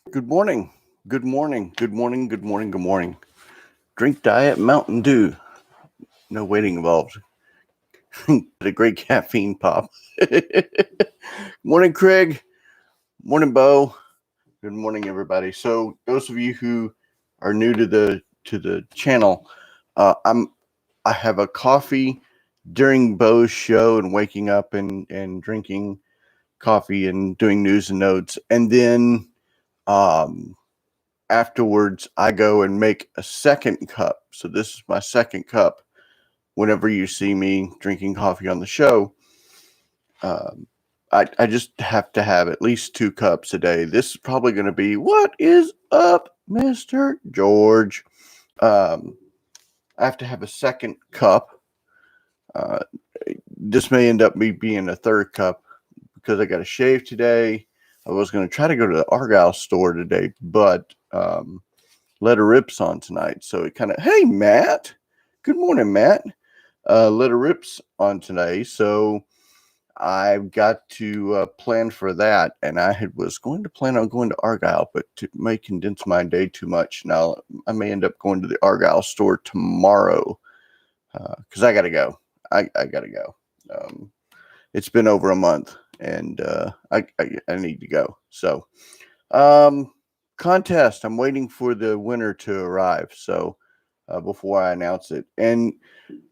Good morning. Good morning. Good morning. Good morning. Good morning. Drink Diet Mountain Dew. No waiting involved. Get a great caffeine pop. Morning, Craig. Morning, Bo. Good morning, everybody. So, those of you who are new to the channel, I have a coffee during Bo's show and waking up and drinking coffee and doing news and notes, and then um afterwards I go and make a second cup. So this is my second cup. Whenever you see me drinking coffee on the show, um, I just have to have at least 2 cups a day. This is probably going to be what is up, Mr. George. Um, I have to have a second cup. Uh, this may end up me being a third cup because I got to shave today. I was going to try to go to the Argyle store today, but Let Her Rip's on tonight. So it kind of, hey, Matt. Good morning, Matt. Let Her Rip's on today. So I've got to plan for that. And was going to plan on going to Argyle, but it may condense my day too much. Now, I may end up going to the Argyle store tomorrow because I got to go. I got to go. It's been over a month and I need to go. So, um, contest. I'm waiting for the winner to arrive. So before I announce it, and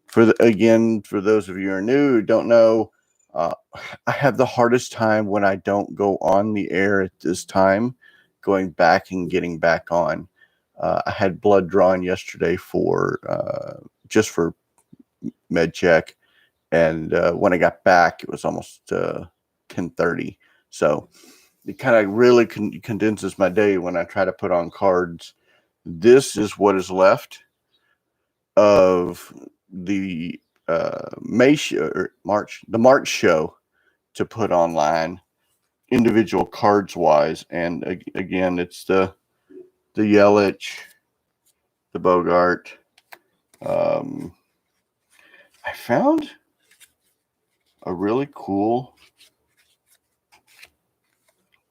for those of you who are new who don't know, uh, I have the hardest time when I don't go on the air at this time, going back and getting back on. I had blood drawn yesterday for just for med check, and when I got back, it was almost 10:30. So it kind of really condenses my day when I try to put on cards. This is what is left of the May show or March show to put online, individual cards wise. And again, it's the Yelich, the Bogart. Um, I found a really cool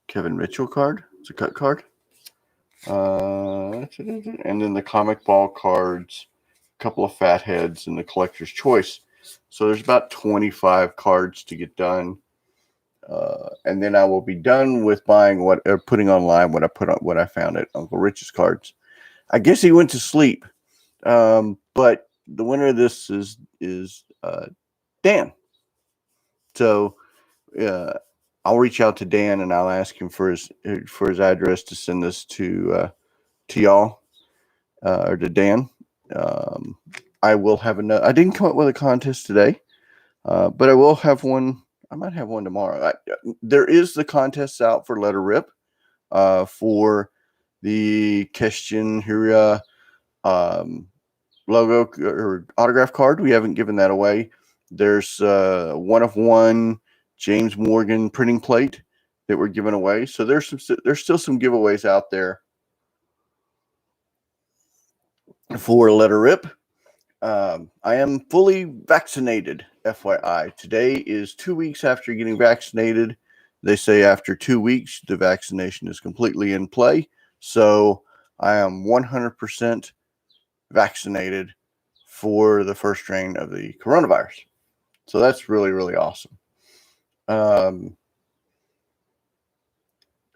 Kevin Mitchell card. It's a cut card. And then the comic ball cards, a couple of fat heads, and the collector's choice. So there's about 25 cards to get done. And then I will be done with buying putting online what I found at Uncle Rich's cards. I guess he went to sleep. But the winner of this is Dan. So uh, I'll reach out to Dan and I'll ask him for his address to send this to y'all or to Dan. Um, I will have another. I didn't come up with a contest today, but I will have one. I might have one tomorrow. There is the contest out for Let Her Rip for the Question Huria logo or autograph card. We haven't given that away. There's one of one James Morgan printing plate that we're giving away. So there's still some giveaways out there for Let Her Rip. I am fully vaccinated, FYI. Today is 2 weeks after getting vaccinated. They say after 2 weeks, the vaccination is completely in play. So I am 100% vaccinated for the first strain of the coronavirus. So that's really, really awesome.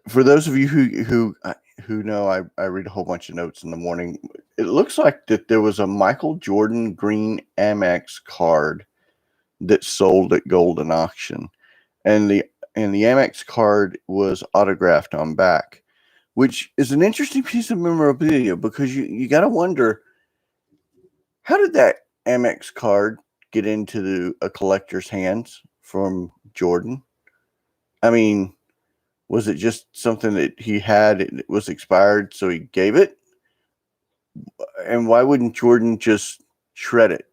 For those of you who know, I read a whole bunch of notes in the morning. It looks like that there was a Michael Jordan green Amex card that sold at Golden Auction, and the Amex card was autographed on back, which is an interesting piece of memorabilia because you got to wonder, how did that Amex card get into a collector's hands from Jordan? I mean, was it just something that he had? It was expired, so he gave it. And why wouldn't Jordan just shred it?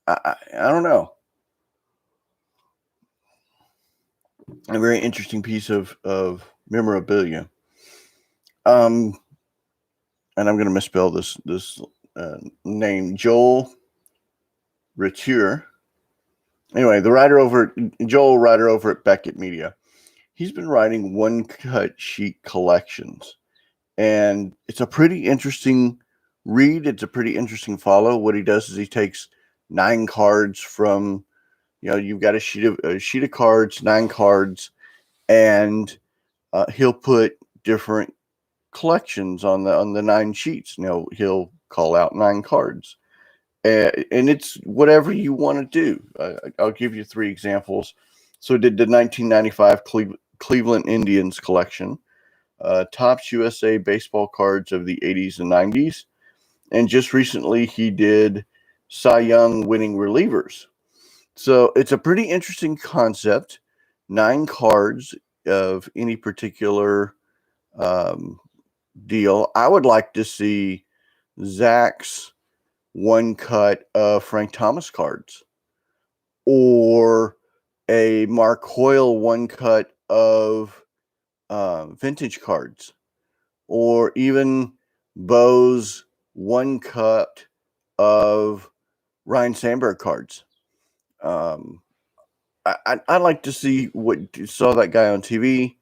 I don't know. A very interesting piece of memorabilia. And I'm going to misspell this name, Joel Riture. Anyway, Joel writer over at Beckett Media. He's been writing one cut sheet collections, and it's a pretty interesting read. It's a pretty interesting follow. What he does is he takes 9 cards from, you've got a sheet of cards, 9 cards, and he'll put different collections on the 9 sheets. He'll call out 9 cards, and it's whatever you want to do. I'll give you 3 examples. So did the 1995 Cleveland Indians collection, Topps USA baseball cards of the 80s and 90s, and just recently he did Cy Young winning relievers. So it's a pretty interesting concept. 9 cards of any particular deal. I would like to see Zach's one cut of Frank Thomas cards, or a Mark Hoyle one cut of vintage cards, or even Bo's one cut of Ryan Sandberg cards. I'd like to see what you saw that guy on TV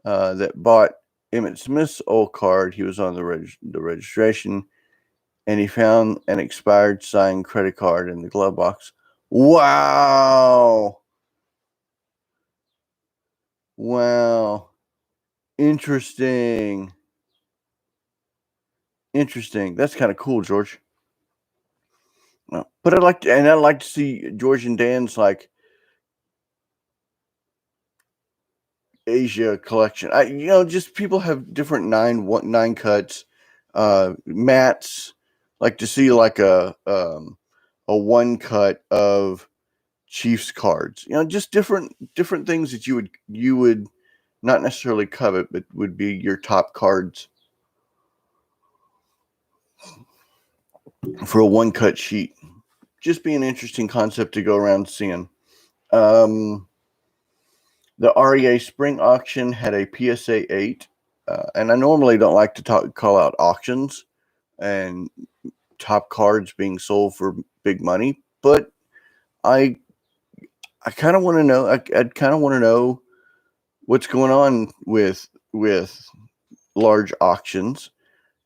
that bought Emmett Smith's old card. He was on the registration, and he found an expired signed credit card in the glove box. Wow. Interesting. That's kind of cool, George. But I'd like to see George and Dan's like Asia collection. Just people have different 9 cuts. Matt's like to see like a one cut of Chiefs cards. Just different things that you would not necessarily covet, but would be your top cards for a one cut sheet. Just be an interesting concept to go around seeing. The REA spring auction had a PSA 8, and I normally don't like to call out auctions and top cards being sold for big money, but I kind of want to know. I'd kind of want to know what's going on with large auctions,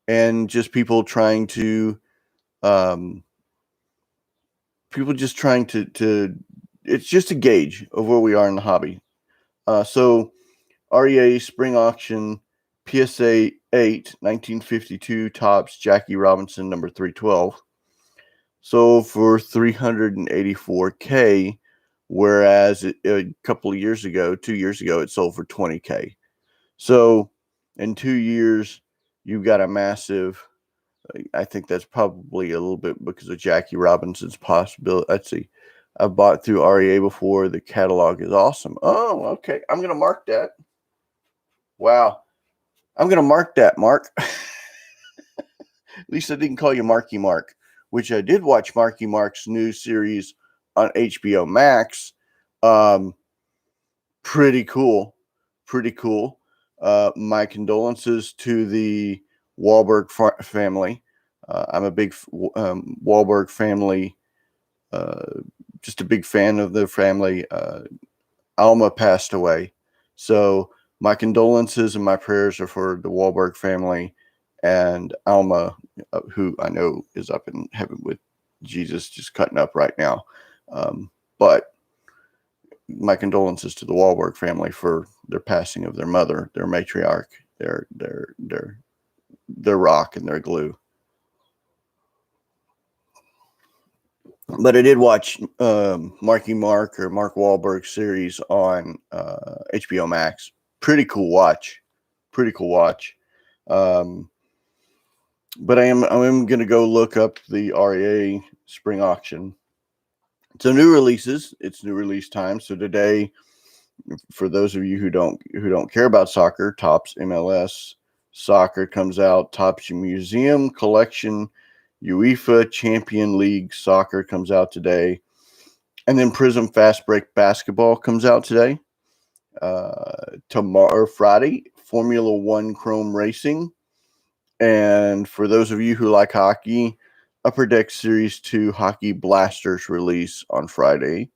and just people trying to it's just a gauge of where we are in the hobby. So REA spring auction PSA 8 1952 Topps Jackie Robinson number 312 sold for $384K, whereas a couple of years ago, 2 years ago, it sold for $20K. So in 2 years, you've got a massive. I think that's probably a little bit because of Jackie Robinson's possibility. Let's see. I've bought through REA before. The catalog is awesome. Oh, okay. I'm going to mark that. Wow. I'm going to mark that, Mark. At least I didn't call you Marky Mark, which I did watch Marky Mark's new series on HBO Max. Pretty cool. My condolences to the Wahlberg family. I'm a big Wahlberg family, just a big fan of the family. Alma passed away. So my condolences and my prayers are for the Wahlberg family and Alma, who I know is up in heaven with Jesus, just cutting up right now. But my condolences to the Wahlberg family for their passing of their mother, their matriarch, their rock and their glue. But I did watch Marky Mark or Mark Wahlberg series on HBO Max. Pretty cool watch. But I'm going to go look up the REA spring auction. So new releases. It's new release time. So today, for those of you who don't care about soccer, Topps MLS Soccer comes out. Topps Museum Collection UEFA Champion League Soccer comes out today. And then Prism Fast Break Basketball comes out today. Tomorrow, Friday, Formula One Chrome Racing. And for those of you who like hockey, Upper Deck Series 2 Hockey Blasters release on Friday.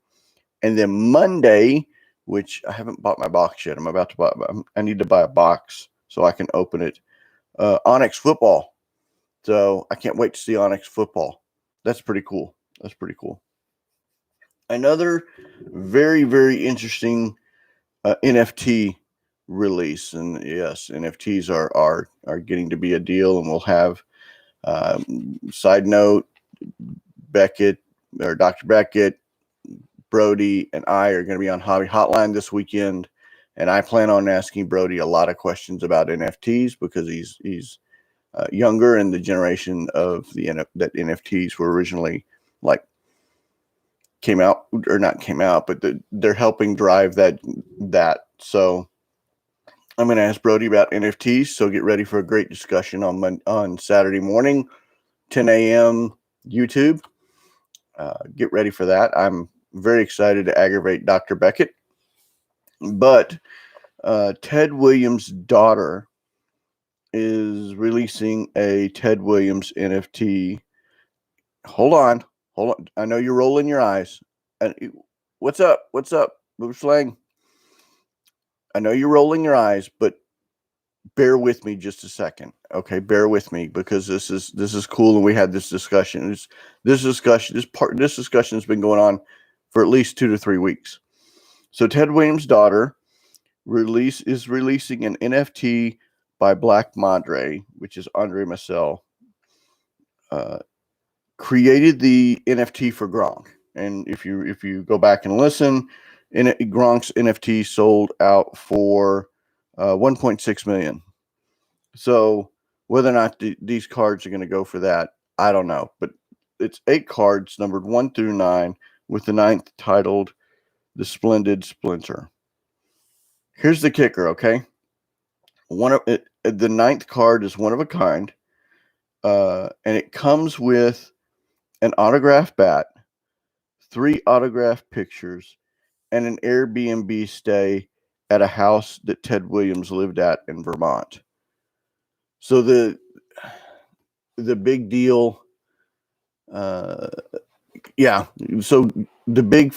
And then Monday, which I haven't bought my box yet. I need to buy a box so I can open it. Onyx football. So I can't wait to see Onyx football. That's pretty cool. That's pretty cool. Another very, very interesting NFT release, and yes, NFTs are getting to be a deal, and we'll have. Side note: Beckett or Dr. Beckett, Brody, and I are going to be on Hobby Hotline this weekend, and I plan on asking Brody a lot of questions about NFTs because he's younger in the generation of that NFTs were originally like came out or not came out, but they're helping drive that. So I'm going to ask Brody about NFTs. So get ready for a great discussion on Saturday morning, 10 a.m. YouTube. Get ready for that. I'm very excited to aggravate Dr. Beckett. But Ted Williams' daughter is releasing a Ted Williams NFT. Hold on. I know you're rolling your eyes. What's up? Boob Slang? I know you're rolling your eyes, but bear with me just a second. Okay, bear with me because this is cool, and we had this discussion. This discussion has been going on for at least 2 to 3 weeks. So Ted Williams' daughter is releasing an NFT by Black Madre, which is Andre Marcel. Created the NFT for Gronk, and if you go back and listen, Gronk's NFT sold out for 1.6 million. So whether or not these cards are going to go for that, I don't know. But it's 8 cards numbered 1 through 9, with the 9th titled "The Splendid Splinter." Here's the kicker, okay? The 9th card is one of a kind, and it comes with an autographed bat, 3 autographed pictures, and an Airbnb stay at a house that Ted Williams lived at in Vermont. So the big deal, yeah. So the big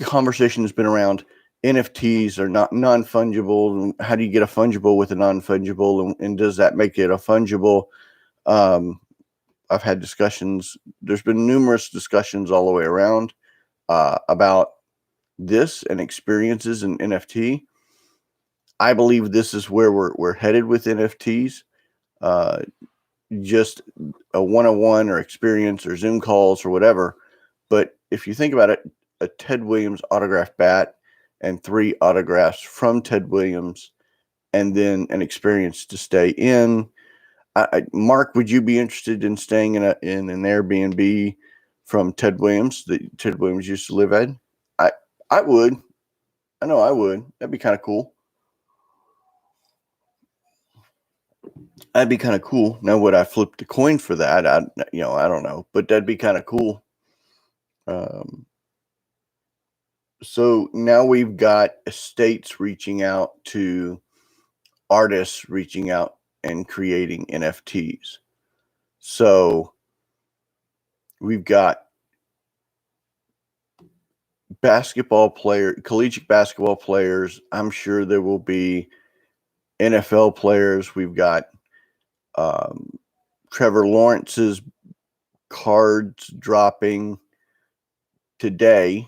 conversation has been around NFTs are not non-fungible. How do you get a fungible with a non-fungible, and does that make it a fungible? I've had discussions. There's been numerous discussions all the way around about this and experiences in NFT. I believe this is where we're headed with NFTs. Just a one-on-one or experience or Zoom calls or whatever. But if you think about it, a Ted Williams autographed bat and 3 autographs from Ted Williams, and then an experience to stay in. Mark, would you be interested in staying in an Airbnb from Ted Williams that Ted Williams used to live at? I would. I know I would. That'd be kind of cool. That'd be kind of cool. Now, would I flip the coin for that? I don't know, but that'd be kind of cool. So now we've got estates reaching out to artists, reaching out and creating NFTs. So we've got collegiate basketball players. I'm sure there will be NFL players. We've got Trevor Lawrence's cards dropping today.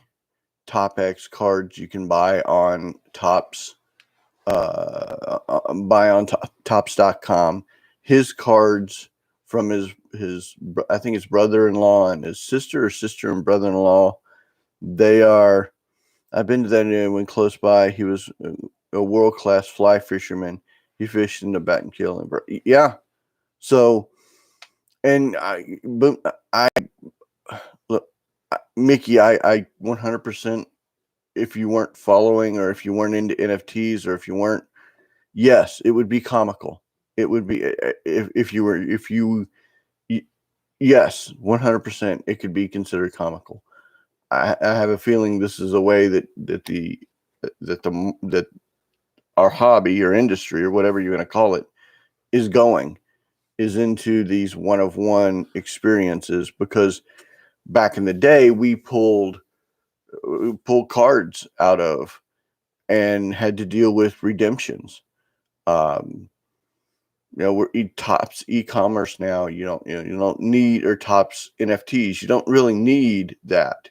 TopX cards you can buy on Tops. Buy on Tops.com. His cards from his I think his brother-in-law and his sister and brother-in-law. I've been to that one close by. He was a world-class fly fisherman. He fished in the Battenkill and yeah. So, and look, Mickey, I 100%. If you weren't following, or if you weren't into NFTs, or if you weren't, yes, it would be comical. It would be yes, 100%. It could be considered comical. I have a feeling this is a way that our hobby or industry or whatever you're going to call it is into these one-of-one experiences, because back in the day we pulled cards out of and had to deal with redemptions. We're tops e-commerce now. You don't need, or tops NFTs. You don't really need that.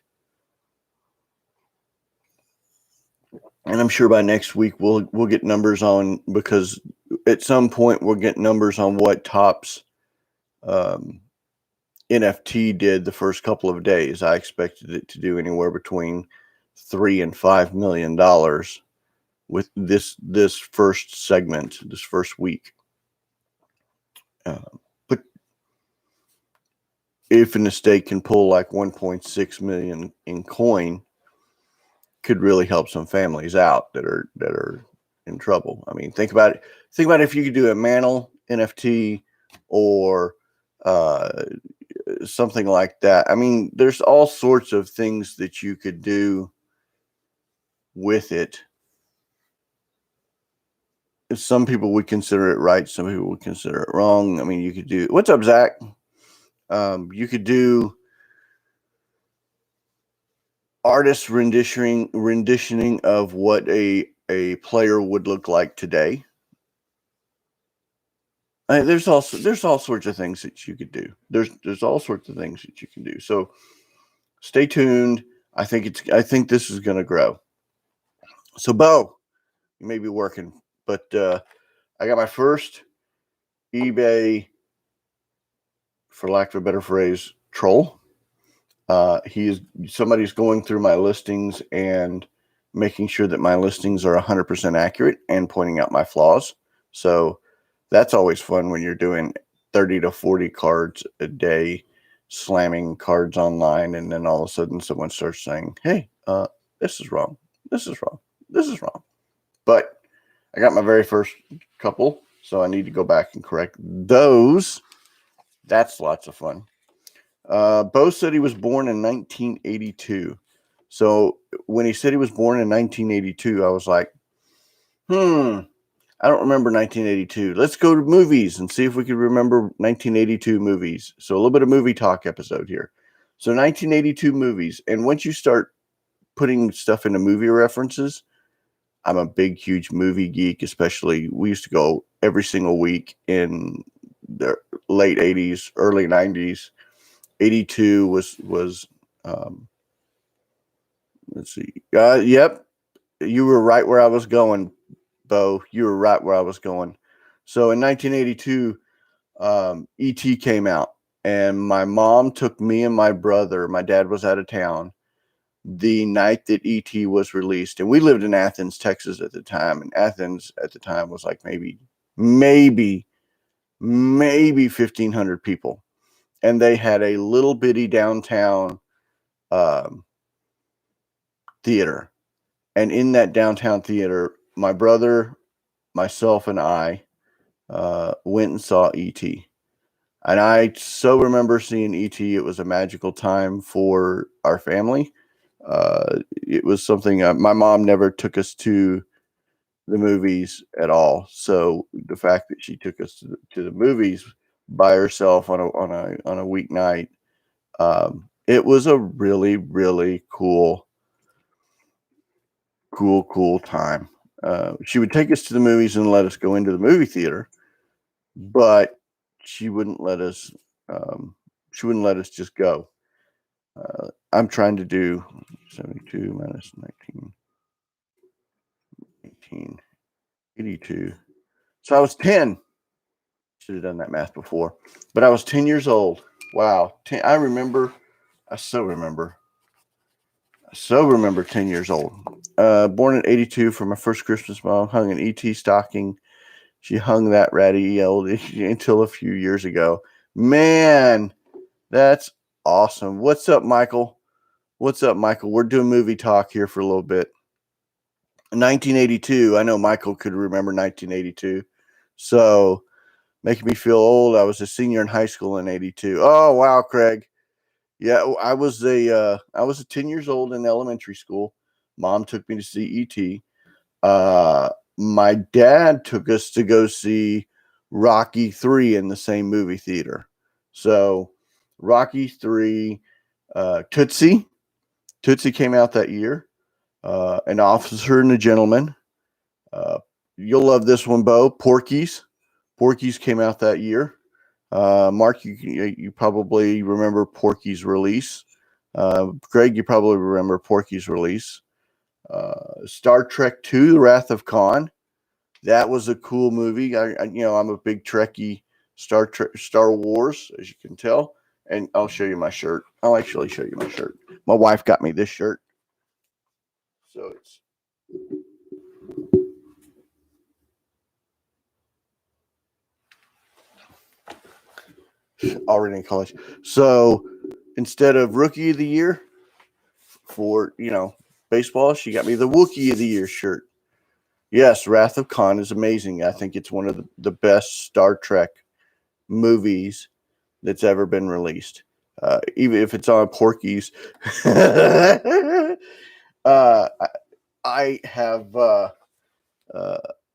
And I'm sure by next week we'll get numbers on, because at some point we'll get numbers on what tops NFT did the first couple of days. I expected it to do anywhere between $3 and $5 million with this first segment, this first week. But if an estate can pull like 1.6 million in coin, could really help some families out that are in trouble. I mean, think about it. Think about if you could do a mantle NFT or something like that. I mean, there's all sorts of things that you could do with it. Some people would consider it right. Some people would consider it wrong. I mean, you could do, what's up, Zach? You could do artist renditioning of what a player would look like today. There's all sorts of things that you could do. There's all sorts of things that you can do. So stay tuned. I think this is going to grow. So Bo, you may be working, but I got my first eBay, for lack of a better phrase, troll. Somebody's going through my listings and making sure that my listings are 100% accurate and pointing out my flaws. So that's always fun when you're doing 30 to 40 cards a day, slamming cards online, and then all of a sudden someone starts saying, hey, this is wrong. This is wrong. This is wrong. But I got my very first couple, so I need to go back and correct those. That's lots of fun. Bo said he was born in 1982. So when he said he was born in 1982, I was like, I don't remember 1982. Let's go to movies and see if we can remember 1982 movies. So a little bit of movie talk episode here. So 1982 movies. And once you start putting stuff into movie references, I'm a big, huge movie geek, especially we used to go every single week in the late 80s, early 90s. 82 was let's see. Yep. You were right where I was going, Bo. You were right where I was going. So in 1982, E.T. came out, and my mom took me and my brother. My dad was out of town the night that E.T. was released. And we lived in Athens, Texas at the time. And Athens at the time was like maybe 1,500 people. And they had a little bitty downtown theater. And in that downtown theater, my brother, myself, and I went and saw E.T. And I so remember seeing E.T. It was a magical time for our family. It was something my mom never took us to the movies at all. So the fact that she took us to the movies by herself on a weeknight, it was a really, really cool time. She would take us to the movies and let us go into the movie theater, but she wouldn't let us. She wouldn't let us just go. I'm trying to do 72 minus 19, 18, 82. So I was 10. Should have done that math before, but I was 10 years old. Wow. I remember. I so remember 10 years old. Born in 82 for my first Christmas, mom hung an ET stocking. She hung that ratty old until a few years ago. Man, that's awesome. What's up, Michael? We're doing movie talk here for a little bit. 1982. I know Michael could remember 1982. So making me feel old. I was a senior in high school in 82. Oh, wow, Craig. Yeah, I was 10 years old in elementary school. Mom took me to see E.T. My dad took us to go see Rocky 3 in the same movie theater. So Rocky 3, Tootsie came out that year. An Officer and a Gentleman, You'll love this one, Bo. Porky's. Porky's came out that year. Mark, you probably remember Porky's release. Greg, you probably remember Porky's release. Star Trek II: The Wrath of Khan. That was a cool movie. I'm a big Trekkie. Star Wars, as you can tell. And I'll show you my shirt. I'll actually show you my shirt. My wife got me this shirt. So it's already in college. So instead of Rookie of the Year for, baseball, she got me the Wookiee of the Year shirt. Yes, Wrath of Khan is amazing. I think it's one of the best Star Trek movies that's ever been released. Even if it's on Porky's. I have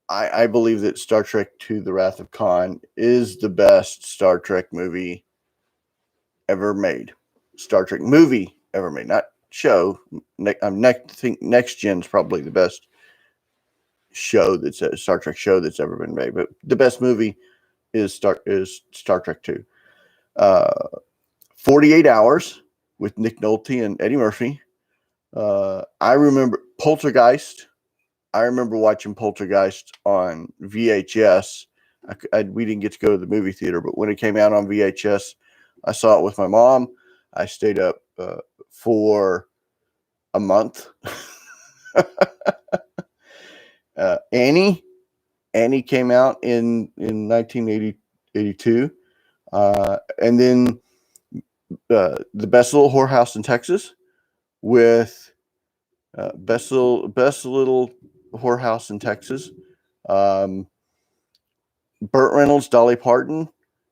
I believe that Star Trek II: The Wrath of Khan is the best Star Trek movie ever made. Star Trek movie ever made, not show. Think Next Gen is probably the best show that's a Star Trek show that's ever been made, but the best movie is Star Trek II. 48 Hours with Nick Nolte and Eddie Murphy. I remember Poltergeist. I remember watching Poltergeist on VHS. We didn't get to go to the movie theater, but when it came out on VHS, I saw it with my mom. I stayed up for a month. Annie came out in 1982. And then The Best Little Whorehouse in Texas with Best Little Whorehouse in Texas. Burt Reynolds, Dolly Parton.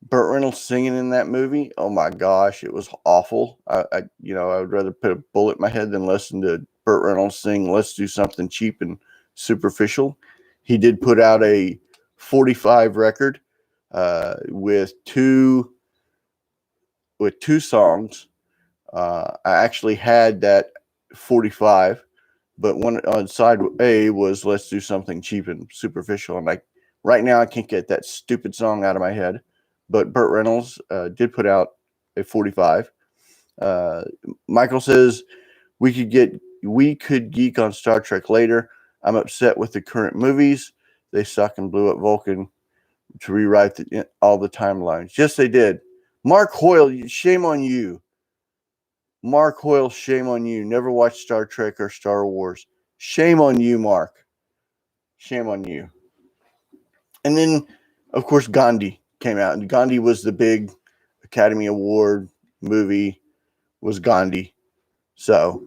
Burt Reynolds singing in that movie. Oh my gosh, it was awful. I would rather put a bullet in my head than listen to Burt Reynolds sing "Let's Do Something Cheap and Superficial." He did put out a 45 record with two songs. I actually had that 45, but one on side A was "Let's Do Something Cheap and Superficial," and right now I can't get that stupid song out of my head. But Burt Reynolds did put out a 45. Michael says we could geek on Star Trek later. I'm upset with the current movies. They suck and blew up Vulcan to rewrite all the timelines. Yes, they did. Mark Hoyle, shame on you. Mark Hoyle, shame on you. Never watched Star Trek or Star Wars. Shame on you, Mark. Shame on you. And then, of course, Gandhi came out. And Gandhi was the big Academy Award movie, was Gandhi. So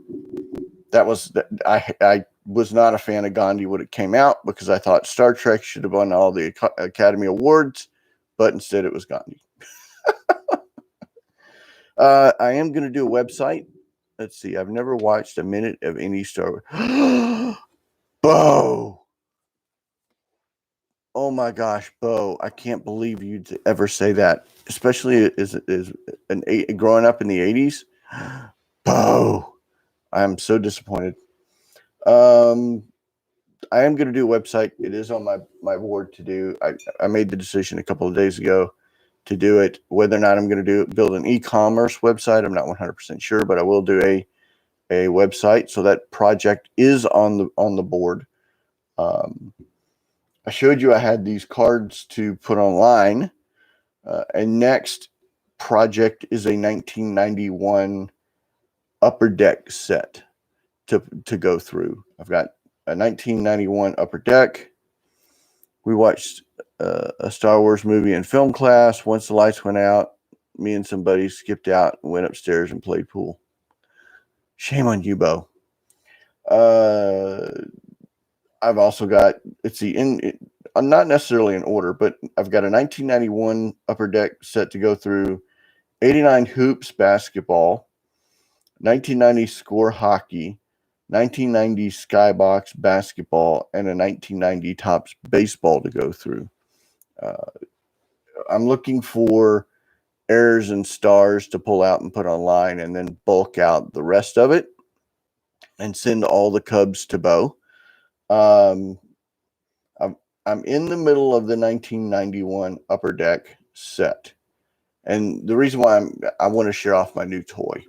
that was, I was not a fan of Gandhi when it came out because I thought Star Trek should have won all the Academy Awards, but instead it was Gandhi. I am going to do a website. Let's see. I've never watched a minute of any Star Wars. Bo. Oh my gosh, Bo. I can't believe you'd ever say that, especially as growing up in the 80s. Bo. I'm so disappointed. I am going to do a website. It is on my board to do. I made the decision a couple of days ago to do it. Whether or not I'm going to build an e-commerce website, I'm not 100% sure, but I will do a website. So that project is on the board. I showed you I had these cards to put online. And next project is a 1991 Upper Deck set to go through. I've got a 1991 Upper Deck. We watched a Star Wars movie in film class. Once the lights went out, me and some buddies skipped out and went upstairs and played pool. Shame on you, Bo. I've also got, not necessarily in order, but I've got a 1991 Upper Deck set to go through, 89 Hoops basketball, 1990 Score hockey, 1990 Skybox basketball, and a 1990 Topps baseball to go through. I'm looking for errors and stars to pull out and put online, and then bulk out the rest of it and send all the Cubs to Bo. I'm in the middle of the 1991 Upper Deck set. And the reason why I want to share off my new toy.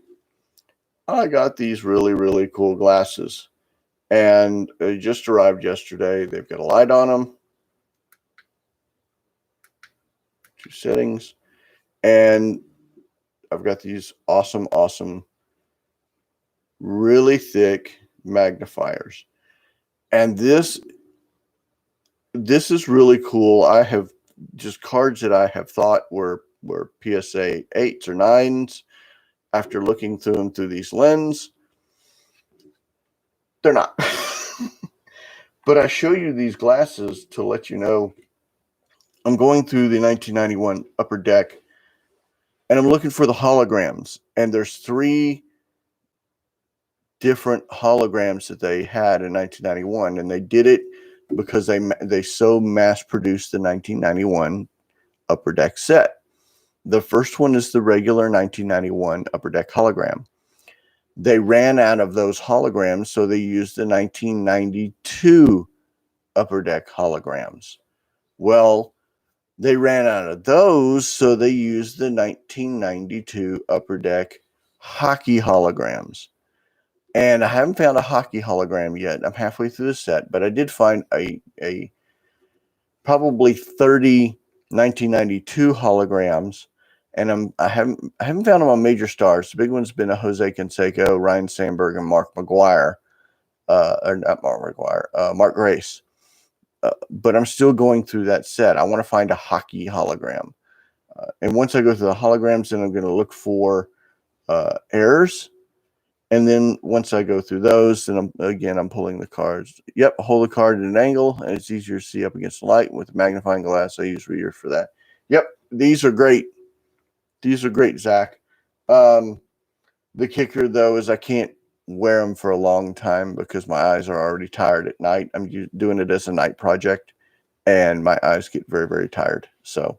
I got these really, really cool glasses. And they just arrived yesterday. They've got a light on them. 2 settings. And I've got these awesome, really thick magnifiers. And this is really cool. I have just cards that I have thought were PSA 8s or 9s. After looking through them through these lenses, they're not. But I show you these glasses to let you know I'm going through the 1991 Upper Deck, and I'm looking for the holograms. And there's 3 different holograms that they had in 1991, and they did it because they so mass produced the 1991 Upper Deck set. The first one is the regular 1991 Upper Deck hologram. They ran out of those holograms, so they used the 1992 Upper Deck holograms. Well, they ran out of those, so they used the 1992 Upper Deck hockey holograms. And I haven't found a hockey hologram yet. I'm halfway through the set, but I did find a probably 30 1992 holograms. And I haven't found them on major stars. The big one's been a Jose Canseco, Ryan Sandberg, and Mark McGuire. Or not Mark McGuire, Mark Grace. But I'm still going through that set. I want to find a hockey hologram. And once I go through the holograms, then I'm going to look for errors. And then once I go through those, then I'm pulling the cards. Yep, hold the card at an angle, and it's easier to see up against the light. With the magnifying glass, I use readers for that. Yep, these are great. These are great, Zach. The kicker, though, is I can't wear them for a long time because my eyes are already tired at night. I'm doing it as a night project, and my eyes get very, very tired. So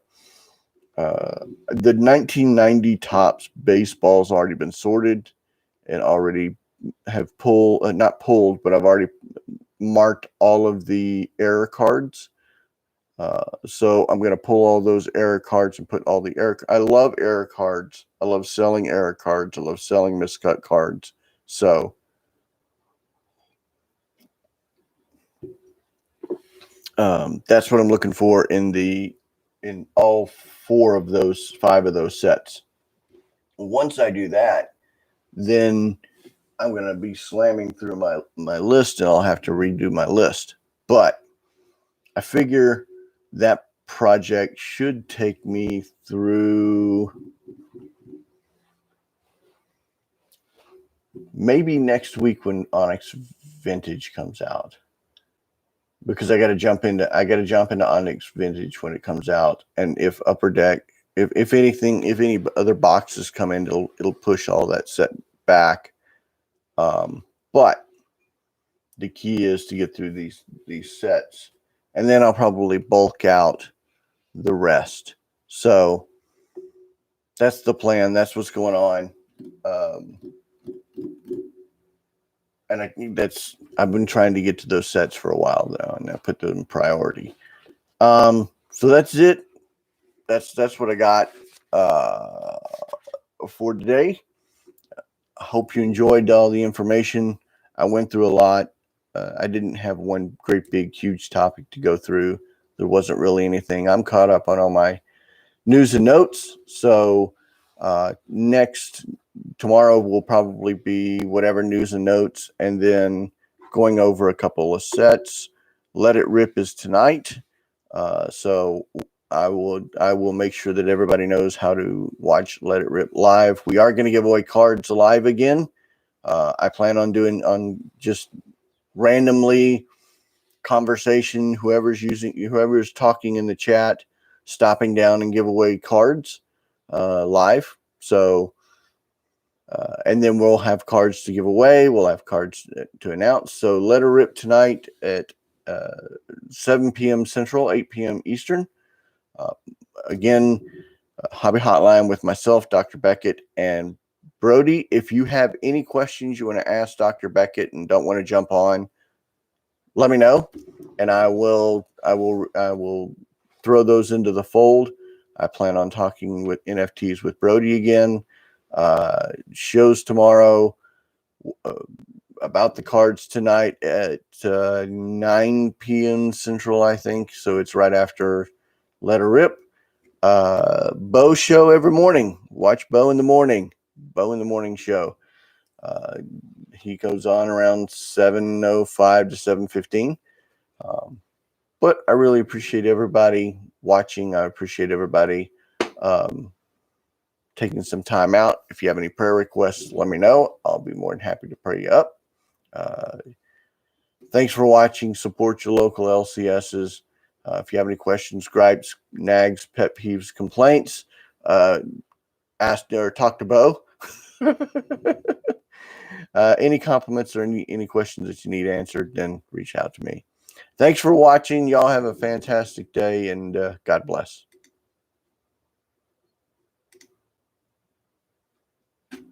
the 1990 Topps baseball's already been sorted and already have not pulled, but I've already marked all of the error cards. So I'm going to pull all those error cards and put all the error. I love error cards. I love selling error cards. I love selling miscut cards. So that's what I'm looking for in all 5 of those sets. Once I do that, then I'm going to be slamming through my list, and I'll have to redo my list. But I figure that project should take me through maybe next week when Onyx Vintage comes out, because I got to jump into Onyx Vintage when it comes out. And if Upper Deck, if any other boxes come in, it'll push all that set back. But the key is to get through these sets, and then I'll probably bulk out the rest. So that's the plan. That's what's going on. And I think I've been trying to get to those sets for a while now, and I put them in priority. So that's it. That's what I got for today. I hope you enjoyed all the information. I went through a lot. I didn't have one great big huge topic to go through. There wasn't really anything. I'm caught up on all my news and notes. So tomorrow will probably be whatever news and notes, and then going over a couple of sets. Let It Rip is tonight. So I will make sure that everybody knows how to watch Let It Rip live. We are going to give away cards live again. I plan on doing just randomly conversation, whoever's talking in the chat, stopping down and give away cards live. So and then we'll have cards to give away. We'll have cards to announce. So Let It Rip tonight at 7 p.m. Central, 8 p.m. Eastern. Again, Hobby Hotline with myself, Dr. Beckett, and Brody. If you have any questions you want to ask Dr. Beckett and don't want to jump on, let me know, and I will I will throw those into the fold. I plan on talking with NFTs with Brody again. Shows tomorrow about the cards tonight at 9 p.m. Central, I think. So it's right after Let Her Rip. Bo show every morning. Watch Bo in the morning. Bo in the morning show. He goes on around 7:05 to 7:15. But I really appreciate everybody watching. I appreciate everybody taking some time out. If you have any prayer requests, let me know. I'll be more than happy to pray you up. Thanks for watching. Support your local LCSs. If you have any questions, gripes, nags, pet peeves, complaints, ask or talk to Bo. Any compliments or any questions that you need answered, then reach out to me. Thanks for watching. Y'all have a fantastic day, and God bless.